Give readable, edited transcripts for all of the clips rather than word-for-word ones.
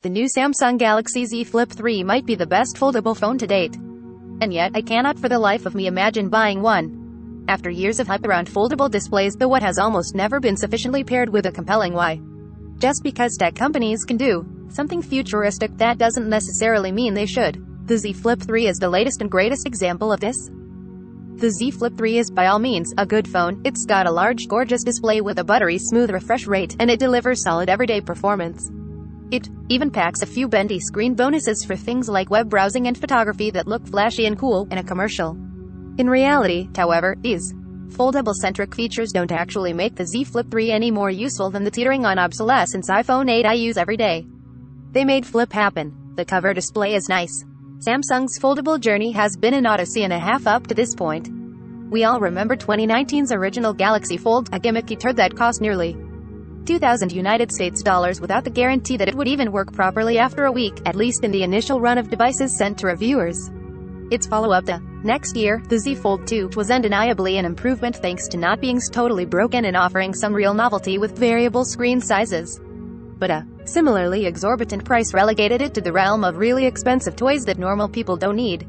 the new Samsung Galaxy Z Flip 3 might be the best foldable phone to date. And yet, I cannot for the life of me imagine buying one. After years of hype around foldable displays, the what has almost never been sufficiently paired with a compelling why. Just because tech companies can do something futuristic, that doesn't necessarily mean they should. The Z Flip 3 is the latest and greatest example of this. The Z Flip 3 is by all means a good phone. It's got a large, gorgeous display with a buttery smooth refresh rate, and it delivers solid everyday performance. It even packs a few bendy screen bonuses for things like web browsing and photography that look flashy and cool in a commercial. In reality, however, these foldable-centric features don't actually make the Z Flip 3 any more useful than the teetering on obsolescence iPhone 8 I use every day. They made flip happen. The cover display is nice. Samsung's foldable journey has been an odyssey and a half up to this point. We all remember 2019's original Galaxy Fold, a gimmicky turd that cost nearly $2,000 without the guarantee that it would even work properly after a week, at least in the initial run of devices sent to reviewers. Its follow-up the next year, the Z Fold 2, was undeniably an improvement thanks to not being totally broken and offering some real novelty with variable screen sizes. But a similarly exorbitant price relegated it to the realm of really expensive toys that normal people don't need.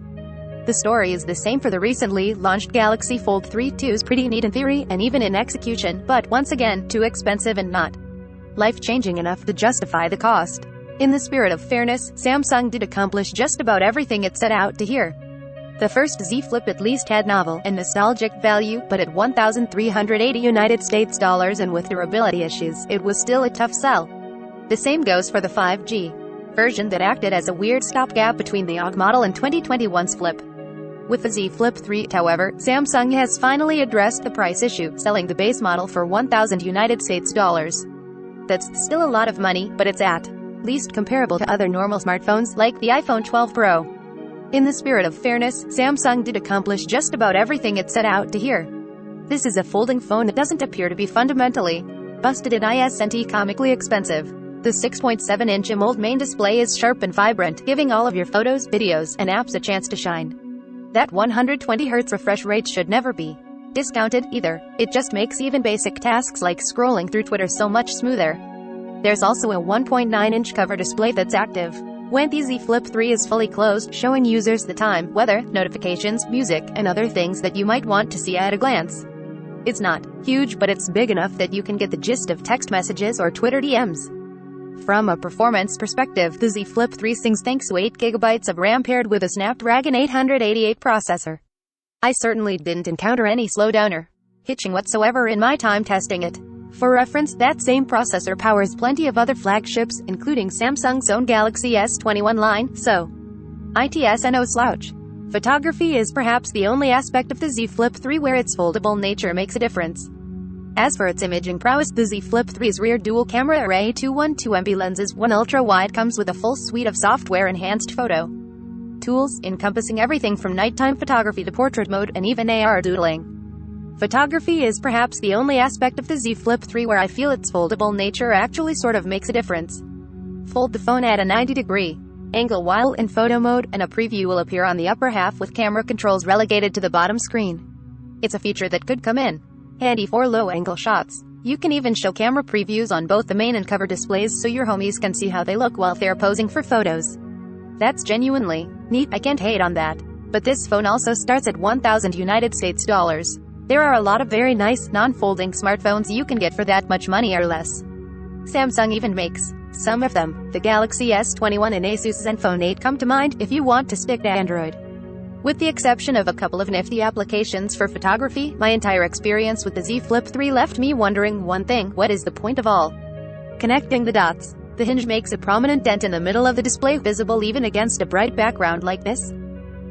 The story is the same for the recently launched Galaxy Fold 3 2's pretty neat in theory and even in execution, but once again, too expensive and not life-changing enough to justify the cost. In the spirit of fairness, Samsung did accomplish just about everything it set out to here. The first Z Flip at least had novel and nostalgic value, but at $1,380 and with durability issues, it was still a tough sell. The same goes for the 5G version that acted as a weird stopgap between the AUG model and 2021's Flip. With the Z Flip 3, however, Samsung has finally addressed the price issue, selling the base model for $1,000. That's still a lot of money, but it's at least comparable to other normal smartphones, like the iPhone 12 Pro. In the spirit of fairness, Samsung did accomplish just about everything it set out to here. This is a folding phone that doesn't appear to be fundamentally busted and isn't comically expensive. The 6.7-inch AMOLED main display is sharp and vibrant, giving all of your photos, videos, and apps a chance to shine. That 120Hz refresh rate should never be discounted, either. It just makes even basic tasks like scrolling through Twitter so much smoother. There's also a 1.9-inch cover display that's active when the Z Flip 3 is fully closed, showing users the time, weather, notifications, music, and other things that you might want to see at a glance. It's not huge, but it's big enough that you can get the gist of text messages or Twitter DMs. From a performance perspective, the Z Flip 3 sings thanks to 8GB of RAM paired with a Snapdragon 888 processor. I certainly didn't encounter any slowdown or hitching whatsoever in my time testing it. For reference, that same processor powers plenty of other flagships, including Samsung's own Galaxy S21 line, so it's no slouch. Photography is perhaps the only aspect of the Z Flip 3 where its foldable nature makes a difference. As for its imaging prowess, the Z Flip 3's rear dual-camera array 212MP lenses 1 ultra-wide comes with a full suite of software-enhanced photo tools, encompassing everything from nighttime photography to portrait mode and even AR doodling. Photography is perhaps the only aspect of the Z Flip 3 where I feel its foldable nature actually sort of makes a difference. Fold the phone at a 90-degree angle while in photo mode, and a preview will appear on the upper half with camera controls relegated to the bottom screen. It's a feature that could come in handy for low-angle shots. You can even show camera previews on both the main and cover displays so your homies can see how they look while they're posing for photos. That's genuinely neat, I can't hate on that. But this phone also starts at $1,000. There are a lot of very nice, non-folding smartphones you can get for that much money or less. Samsung even makes some of them. The Galaxy S21 and Asus Zenfone 8 come to mind if you want to stick to Android. With the exception of a couple of nifty applications for photography, my entire experience with the Z Flip 3 left me wondering one thing: what is the point of all connecting the dots? The hinge makes a prominent dent in the middle of the display, visible even against a bright background like this.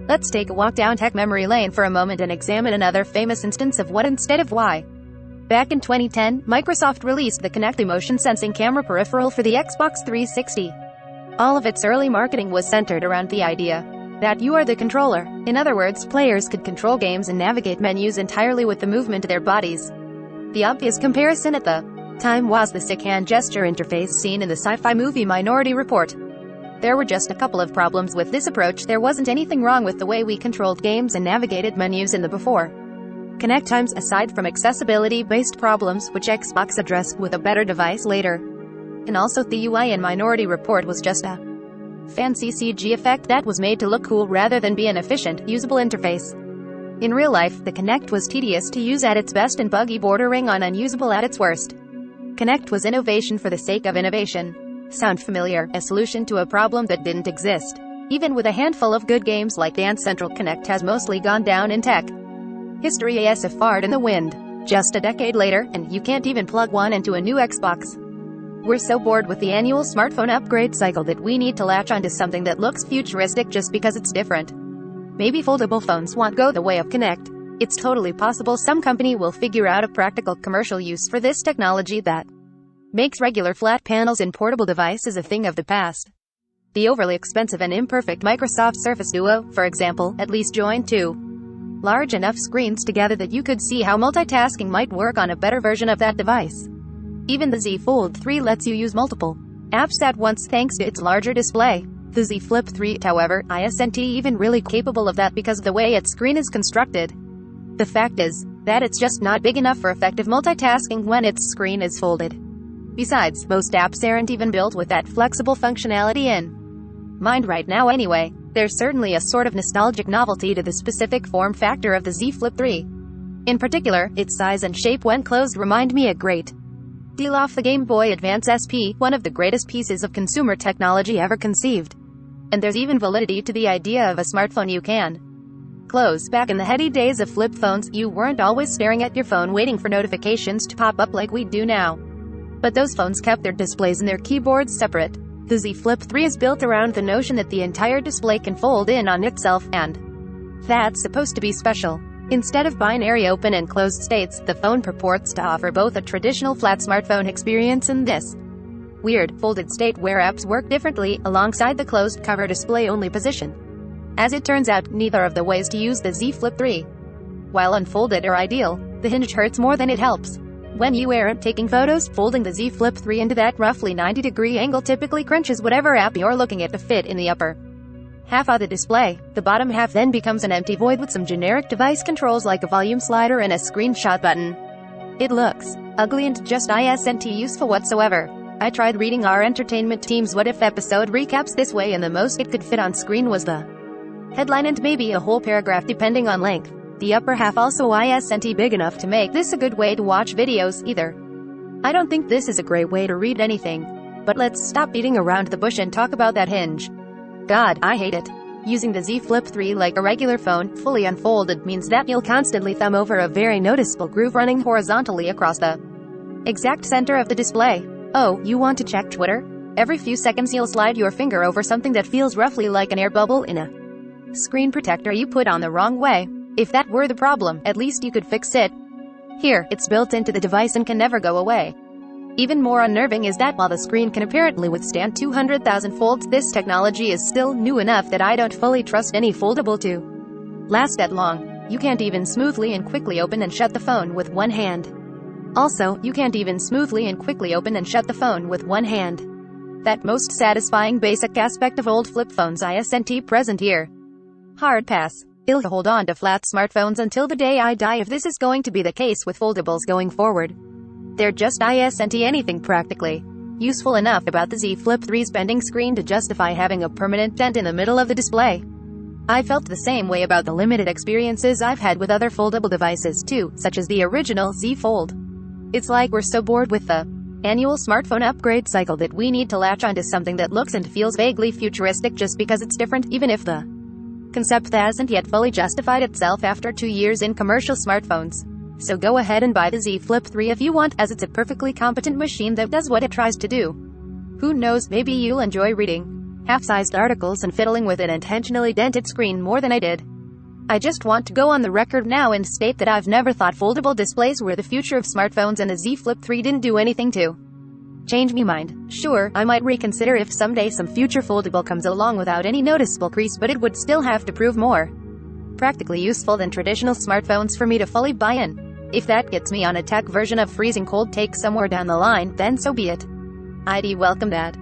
Let's take a walk down tech memory lane for a moment and examine another famous instance of what instead of why. Back in 2010, Microsoft released the Kinect motion sensing camera peripheral for the Xbox 360. All of its early marketing was centered around the idea that you are the controller. In other words, players could control games and navigate menus entirely with the movement of their bodies. The obvious comparison at the time was the stick hand gesture interface seen in the sci-fi movie Minority Report. There were just a couple of problems with this approach. There wasn't anything wrong with the way we controlled games and navigated menus in the before Kinect times, aside from accessibility-based problems, which Xbox addressed with a better device later. And also the UI in Minority Report was just a fancy CG effect that was made to look cool rather than be an efficient, usable interface. In real life, the Kinect was tedious to use at its best and buggy bordering on unusable at its worst. Kinect was innovation for the sake of innovation. Sound familiar? A solution to a problem that didn't exist. Even with a handful of good games like Dance Central, Kinect has mostly gone down in tech history as a fart in the wind. Just a decade later, and you can't even plug one into a new Xbox. We're so bored with the annual smartphone upgrade cycle that we need to latch onto something that looks futuristic just because it's different. Maybe foldable phones won't go the way of Kinect. It's totally possible some company will figure out a practical commercial use for this technology that makes regular flat panels in portable devices a thing of the past. The overly expensive and imperfect Microsoft Surface Duo, for example, at least joined two large enough screens together that you could see how multitasking might work on a better version of that device. Even the Z Fold 3 lets you use multiple apps at once thanks to its larger display. The Z Flip 3, however, isn't even really capable of that because of the way its screen is constructed. The fact is that it's just not big enough for effective multitasking when its screen is folded. Besides, most apps aren't even built with that flexible functionality in mind right now anyway. There's certainly a sort of nostalgic novelty to the specific form factor of the Z Flip 3. In particular, its size and shape when closed remind me a great deal off the Game Boy Advance SP, one of the greatest pieces of consumer technology ever conceived. And there's even validity to the idea of a smartphone you can close. Back in the heady days of flip phones, you weren't always staring at your phone waiting for notifications to pop up like we do now. But those phones kept their displays and their keyboards separate. The Z Flip 3 is built around the notion that the entire display can fold in on itself, and that's supposed to be special. Instead of binary open and closed states, the phone purports to offer both a traditional flat smartphone experience and this weird, folded state where apps work differently, alongside the closed cover display-only position. As it turns out, neither of the ways to use the Z Flip 3, while unfolded, are ideal. The hinge hurts more than it helps. When you aren't taking photos, folding the Z Flip 3 into that roughly 90-degree angle typically crunches whatever app you're looking at to fit in the upper half of the display. The bottom half then becomes an empty void with some generic device controls like a volume slider and a screenshot button. It looks ugly and just isn't useful whatsoever. I tried reading our entertainment team's What If episode recaps this way, and the most it could fit on screen was the headline and maybe a whole paragraph depending on length. The upper half also isn't big enough to make this a good way to watch videos either. I don't think this is a great way to read anything. But let's stop beating around the bush and talk about that hinge. God, I hate it. Using the Z Flip 3 like a regular phone, fully unfolded, means that you'll constantly thumb over a very noticeable groove running horizontally across the exact center of the display. Oh, you want to check Twitter? Every few seconds you'll slide your finger over something that feels roughly like an air bubble in a screen protector you put on the wrong way. If that were the problem, at least you could fix it. Here, it's built into the device and can never go away. Even more unnerving is that while the screen can apparently withstand 200,000 folds, this technology is still new enough that I don't fully trust any foldable to last that long. You can't even smoothly and quickly open and shut the phone with one hand. Also, you can't even smoothly and quickly open and shut the phone with one hand. That most satisfying basic aspect of old flip phones isn't present here. Hard pass. I'll hold on to flat smartphones until the day I die if this is going to be the case with foldables going forward. There just isn't anything practically useful enough about the Z Flip 3's bending screen to justify having a permanent dent in the middle of the display. I felt the same way about the limited experiences I've had with other foldable devices too, such as the original Z Fold. It's like we're so bored with the annual smartphone upgrade cycle that we need to latch onto something that looks and feels vaguely futuristic just because it's different, even if the concept hasn't yet fully justified itself after 2 years in commercial smartphones. So go ahead and buy the Z Flip 3 if you want, as it's a perfectly competent machine that does what it tries to do. Who knows, maybe you'll enjoy reading half-sized articles and fiddling with an intentionally dented screen more than I did. I just want to go on the record now and state that I've never thought foldable displays were the future of smartphones, and the Z Flip 3 didn't do anything to change me mind. Sure, I might reconsider if someday some future foldable comes along without any noticeable crease, but it would still have to prove more practically useful than traditional smartphones for me to fully buy in. If that gets me on a tech version of freezing cold take somewhere down the line, then so be it. I'd welcome that.